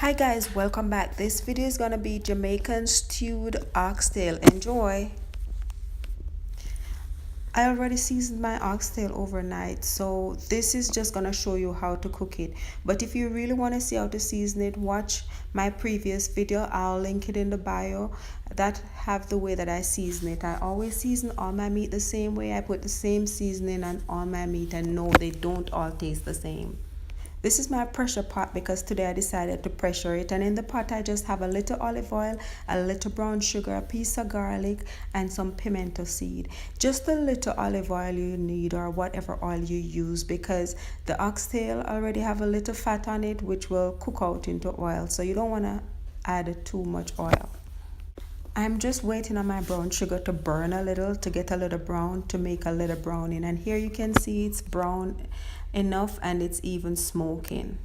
Hi guys, welcome back. This video is gonna be Jamaican stewed oxtail. Enjoy. I already seasoned my oxtail overnight, so this is just gonna show you how to cook it. But if you really want to see how to season it, watch my previous video. I'll link it in the bio that have the way that I season it. I always season all my meat the same way. I put the same seasoning on all my meat, and no, they don't all taste the same. This is my pressure pot because today I decided to pressure it, and in the pot I just have a little olive oil, a little brown sugar, a piece of garlic, and some pimento seed. Just a little olive oil you need, or whatever oil you use, because the oxtail already have a little fat on it which will cook out into oil, so you don't want to add too much oil. I'm just waiting on my brown sugar to burn a little, to get a little brown, to make a little browning. And here you can see it's brown enough and it's even smoking.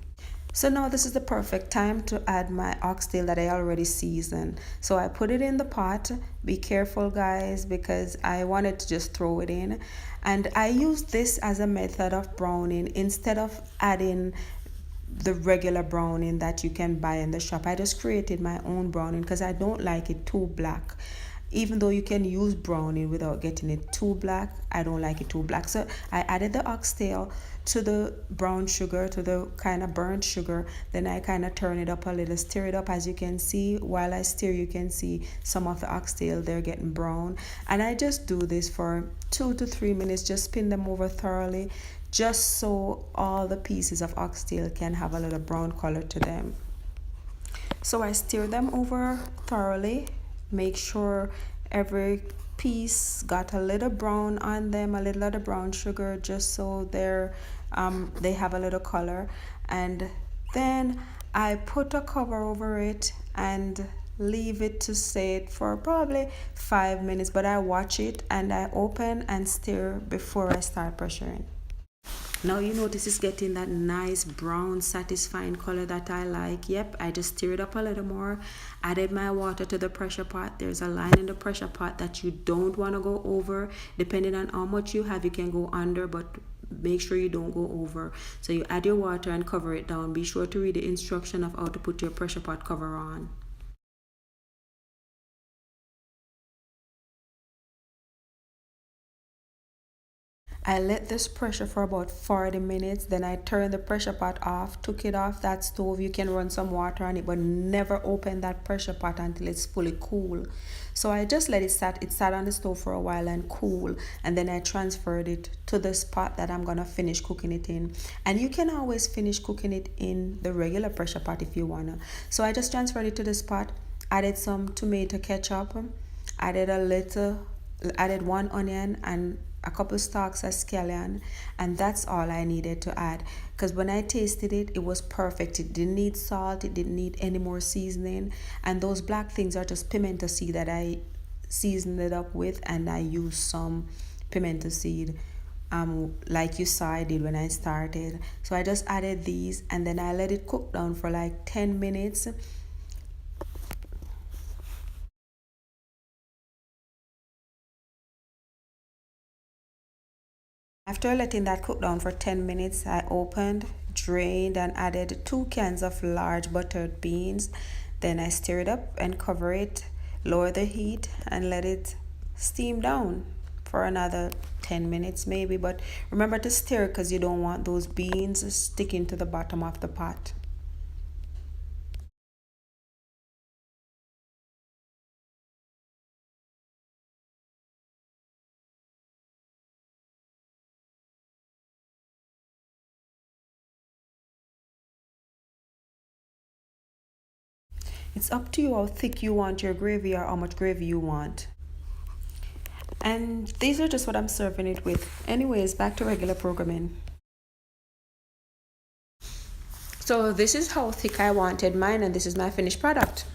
So now this is the perfect time to add my oxtail that I already seasoned. So I put it in the pot. Be careful guys, because I wanted to just throw it in. And I use this as a method of browning instead of adding the regular browning that you can buy in the shop. I just created my own browning because I don't like it too black. Even though you can use browning without getting it too black, I don't like it too black. So I added the oxtail to the brown sugar, to the kind of burnt sugar. Then I kind of turn it up a little, stir it up. As you can see, while I stir, you can see some of the oxtail, they're getting brown. And I just do this for 2 to 3 minutes, just spin them over thoroughly, just so all the pieces of oxtail can have a little brown color to them. So I stir them over thoroughly, make sure every piece got a little brown on them, a little of the brown sugar, just so they have a little color. And then I put a cover over it and leave it to sit for probably 5 minutes, but I watch it and I open and stir before I start pressuring. Now you notice it's getting that nice brown satisfying color that I like. Yep, I just stir it up a little more, added my water to the pressure pot. There's a line in the pressure pot that you don't want to go over. Depending on how much you have, you can go under, but make sure you don't go over. So you add your water and cover it down. Be sure to read the instruction of how to put your pressure pot cover on. I let this pressure for about 40 minutes. Then I turned the pressure pot off, took it off that stove. You can run some water on it, but never open that pressure pot until it's fully cool. So I just let it sat. It sat on the stove for a while and cool. And then I transferred it to the spot that I'm gonna finish cooking it in. And you can always finish cooking it in the regular pressure pot if you wanna. So I just transferred it to the spot, added some tomato ketchup, added 1 onion and a couple stalks of scallion, and that's all I needed to add, because when I tasted it, it was perfect. It didn't need salt, it didn't need any more seasoning, and those black things are just pimento seed that I seasoned it up with, and I used some pimento seed like you saw I did when I started. So I just added these and then I let it cook down for like 10 minutes. After letting that cook down for 10 minutes, I opened, drained, and added 2 cans of large buttered beans. Then I stir it up and cover it, lower the heat, and let it steam down for another 10 minutes maybe. But remember to stir because you don't want those beans sticking to the bottom of the pot. It's up to you how thick you want your gravy or how much gravy you want. And these are just what I'm serving it with. Anyways, back to regular programming. So this is how thick I wanted mine, and this is my finished product.